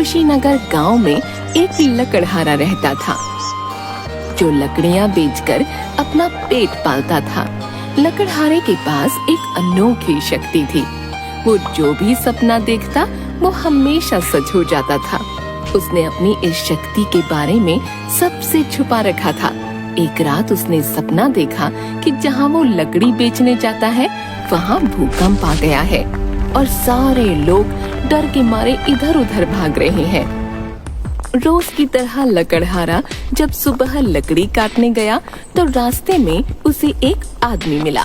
कुशीनगर गांव में एक लकड़हारा रहता था जो लकड़ियां बेचकर अपना पेट पालता था। लकड़हारे के पास एक अनोखी शक्ति थी। वो जो भी सपना देखता वो हमेशा सच हो जाता था। उसने अपनी इस शक्ति के बारे में सबसे छुपा रखा था। एक रात उसने सपना देखा कि जहाँ वो लकड़ी बेचने जाता है वहाँ भूकंप आ गया है और सारे लोग डर के मारे इधर उधर भाग रहे हैं। रोज की तरह लकड़हारा जब सुबह लकड़ी काटने गया तो रास्ते में उसे एक आदमी मिला।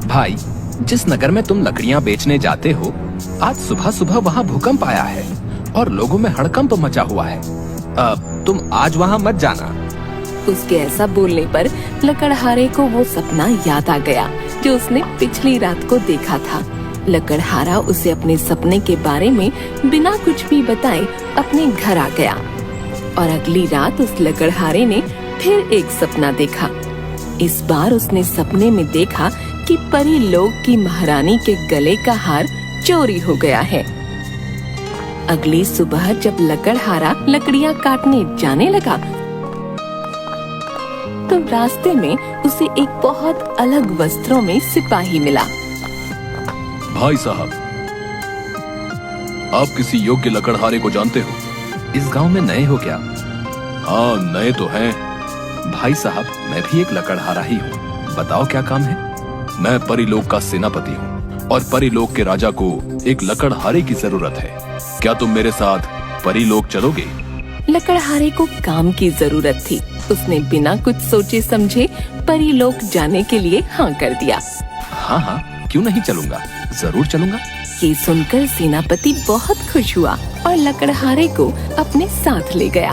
भाई, जिस नगर में तुम लकड़ियाँ बेचने जाते हो, आज सुबह सुबह वहाँ भूकंप आया है और लोगों में हड़कंप मचा हुआ है। तुम आज वहाँ मत जाना। उसके ऐसा बोलने पर लकड़हारे को वो सपना याद आ गया जो उसने पिछली रात को देखा था। लकड़हारा उसे अपने सपने के बारे में बिना कुछ भी बताए अपने घर आ गया और अगली रात उस लकड़हारे ने फिर एक सपना देखा। इस बार उसने सपने में देखा कि परी लोग की महारानी के गले का हार चोरी हो गया है। अगली सुबह जब लकड़हारा लकड़ियां काटने जाने लगा तो रास्ते में उसे एक बहुत अलग वस्त्रों में सिपाही मिला। भाई साहब, आप किसी योग्य लकड़हारे को जानते हो? इस गांव में नए हो क्या? हाँ, नए तो हैं। भाई साहब, मैं भी एक लकड़हारा ही हूँ। बताओ क्या काम है? मैं परीलोक का सेनापति हूँ और परीलोक के राजा को एक लकड़हारे की जरूरत है। क्या तुम मेरे साथ परीलोक चलोगे? लकड़हारे को काम की जरूरत थी। उसने बिना कुछ सोचे समझे परीलोक जाने के लिए हाँ कर दिया। हाँ, क्यों नहीं चलूंगा, जरूर चलूंगा। ये सुनकर सेनापति बहुत खुश हुआ और लकड़हारे को अपने साथ ले गया।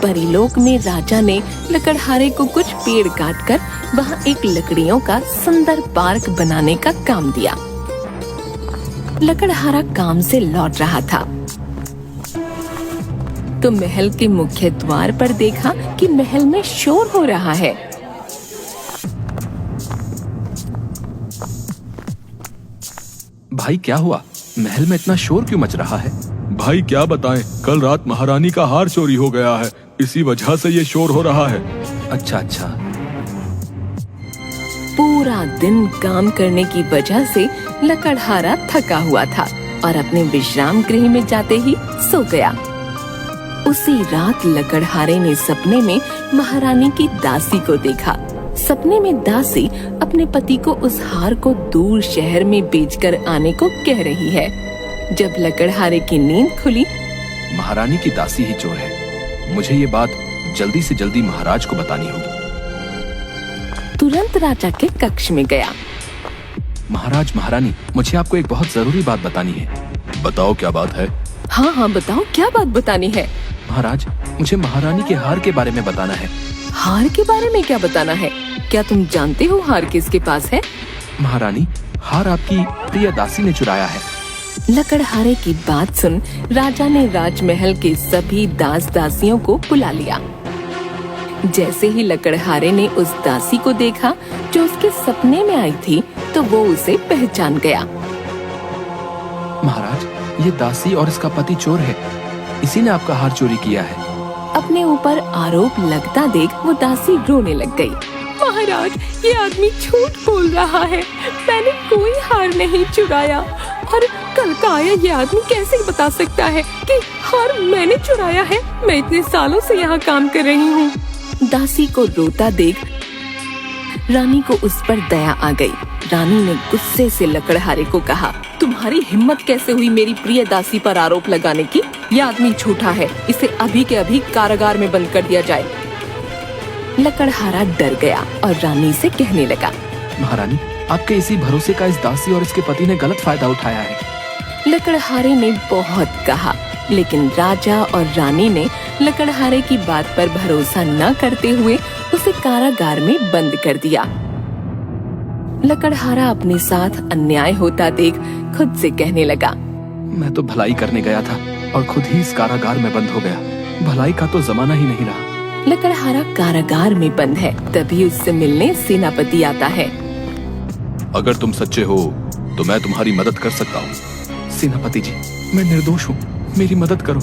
परीलोक में राजा ने लकड़हारे को कुछ पेड़ काटकर वहाँ एक लकड़ियों का सुंदर पार्क बनाने का काम दिया। लकड़हारा काम से लौट रहा था तो महल के मुख्य द्वार पर देखा कि महल में शोर हो रहा है। भाई, क्या हुआ? महल में इतना शोर क्यों मच रहा है? भाई क्या बताएं, कल रात महारानी का हार चोरी हो गया है, इसी वजह से ये शोर हो रहा है। अच्छा। पूरा दिन काम करने की वजह से लकड़हारा थका हुआ था और अपने विश्राम गृह में जाते ही सो गया। उसी रात लकड़हारे ने सपने में महारानी की दासी को देखा। सपने में दासी अपने पति को उस हार को दूर शहर में बेचकर आने को कह रही है। जब लकड़हारे की नींद खुली, महारानी की दासी ही चोर है। मुझे ये बात जल्दी से जल्दी महाराज को बतानी होगी। तुरंत राजा के कक्ष में गया। महाराज, महारानी, मुझे आपको एक बहुत जरूरी बात बतानी है। बताओ क्या बात है? हाँ, बताओ क्या बात बतानी है। महाराज, मुझे महारानी के हार के बारे में बताना है। हार के बारे में क्या बताना है? क्या तुम जानते हो हार किसके पास है? महारानी, हार आपकी प्रिय दासी ने चुराया है। लकड़हारे की बात सुन राजा ने राजमहल के सभी दास दासियों को बुला लिया। जैसे ही लकड़हारे ने उस दासी को देखा जो उसके सपने में आई थी तो वो उसे पहचान गया। महाराज, ये दासी और इसका पति चोर है। इसी ने आपका हार चोरी किया है। अपने ऊपर आरोप लगता देख वो दासी रोने लग गई। महाराज, ये आदमी झूठ बोल रहा है। मैंने कोई हार नहीं चुराया और कल का आया ये आदमी कैसे बता सकता है कि हार मैंने चुराया है? मैं इतने सालों से यहाँ काम कर रही हूँ। दासी को रोता देख रानी को उस पर दया आ गई। रानी ने गुस्से से लकड़हारे को कहा, तुम्हारी हिम्मत कैसे हुई मेरी प्रिय दासी पर आरोप लगाने की? यह आदमी झूठा है, इसे अभी के अभी कारागार में बंद कर दिया जाए। लकड़हारा डर गया और रानी से कहने लगा, महारानी, आपके इसी भरोसे का इस दासी और इसके पति ने गलत फायदा उठाया है। लकड़हारे ने बहुत कहा लेकिन राजा और रानी ने लकड़हारे की बात पर भरोसा न करते हुए उसे कारागार में बंद कर दिया। लकड़हारा अपने साथ अन्याय होता देख खुद से कहने लगा, मैं तो भलाई करने गया था और खुद ही इस कारागार में बंद हो गया। भलाई का तो जमाना ही नहीं रहा। लकड़हारा कारागार में बंद है। तभी उससे मिलने सेनापति आता है। अगर तुम सच्चे हो तो मैं तुम्हारी मदद कर सकता हूँ। सेनापति जी, मैं निर्दोष हूँ, मेरी मदद करो।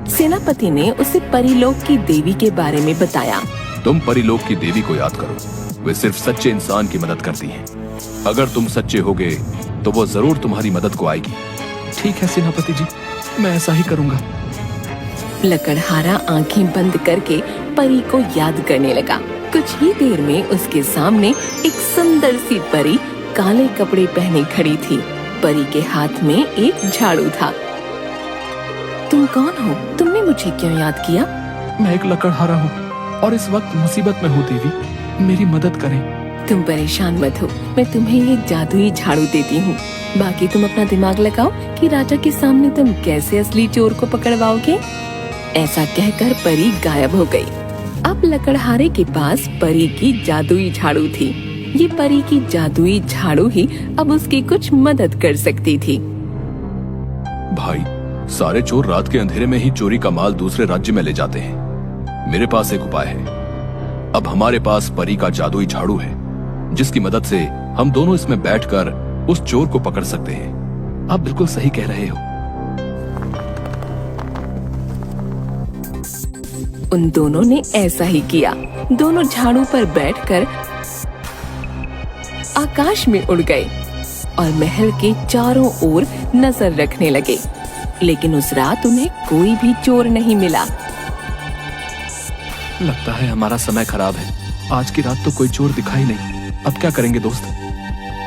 सेनापति ने उसे परीलोक की देवी के बारे में बताया। तुम परीलोक की देवी को याद करो, वे सिर्फ सच्चे इंसान की मदद करती हैं। अगर तुम सच्चे होगे तो वो जरूर तुम्हारी मदद को आएगी। ठीक है सेनापति जी, मैं ऐसा ही करूँगा। लकड़हारा आंखें बंद करके परी को याद करने लगा। कुछ ही देर में उसके सामने एक सुंदर सी परी काले कपड़े पहने खड़ी थी। परी के हाथ में एक झाड़ू था। तुम कौन हो? तुमने मुझे क्यों याद किया? मैं एक लकड़हारा हूँ और इस वक्त मुसीबत में हूँ देवी, मेरी मदद करें। तुम परेशान मत हो, मैं तुम्हें ये जादुई झाड़ू देती हूँ। बाकी तुम अपना दिमाग लगाओ कि राजा के सामने तुम कैसे असली चोर को पकड़वाओगे। ऐसा कहकर परी गायब हो गई। अब लकड़हारे के पास परी की जादुई झाड़ू थी। ये परी की जादुई झाड़ू ही अब उसकी कुछ मदद कर सकती थी। भाई, सारे चोर रात के अंधेरे में ही चोरी का माल दूसरे राज्य में ले जाते हैं। मेरे पास एक उपाय है। अब हमारे पास परी का जादुई झाड़ू है, जिसकी मदद से हम दोनों इसमें बैठकर उस चोर को पकड़ सकते हैं। आप बिल्कुल सही कह रहे हो। उन दोनों ने ऐसा ही किया। दोनों झाड़ू पर बैठकर आकाश में उड़ गए और महल के चारों ओर नजर रखने लगे। लेकिन उस रात उन्हें कोई भी चोर नहीं मिला। लगता है हमारा समय खराब है। आज की रात तो कोई चोर दिखाई नहीं। अब क्या करेंगे दोस्त?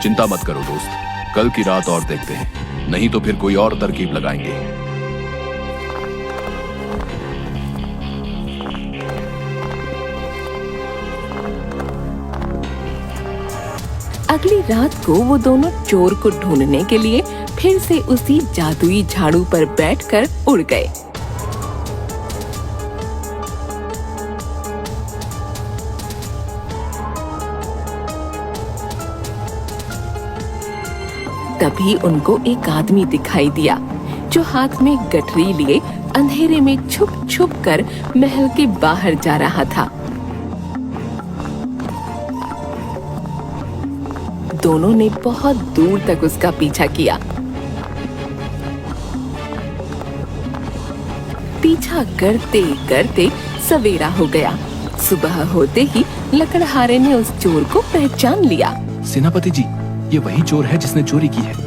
चिंता मत करो दोस्त, कल की रात और देखते हैं, नहीं तो फिर कोई और तरकीब लगाएंगे। अगली रात को वो दोनों चोर को ढूंढने के लिए फिर से उसी जादुई झाड़ू पर बैठकर उड़ गए। तभी उनको एक आदमी दिखाई दिया, जो हाथ में गठरी लिए अंधेरे में छुप छुप कर महल के बाहर जा रहा था। दोनों ने बहुत दूर तक उसका पीछा किया। पीछा करते करते सवेरा हो गया। सुबह होते ही लकड़हारे ने उस चोर को पहचान लिया। सेनापति जी, ये वही चोर है जिसने चोरी की है।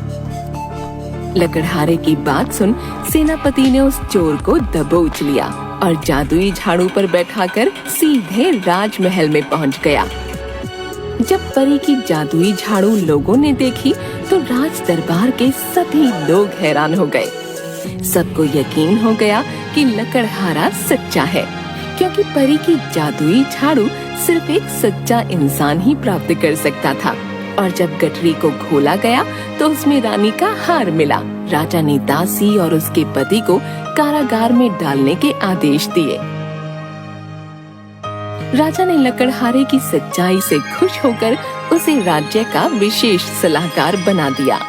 लकड़हारे की बात सुन सेनापति ने उस चोर को दबोच लिया और जादुई झाड़ू पर बैठाकर सीधे राजमहल में पहुंच गया। जब परी की जादुई झाड़ू लोगों ने देखी तो राज दरबार के सभी लोग हैरान हो गए। सबको यकीन हो गया कि लकड़हारा सच्चा है, क्योंकि परी की जादुई झाड़ू सिर्फ एक सच्चा इंसान ही प्राप्त कर सकता था। और जब गठरी को खोला गया तो उसमें रानी का हार मिला। राजा ने दासी और उसके पति को कारागार में डालने के आदेश दिए। राजा ने लकड़हारे की सच्चाई से खुश होकर उसे राज्य का विशेष सलाहकार बना दिया।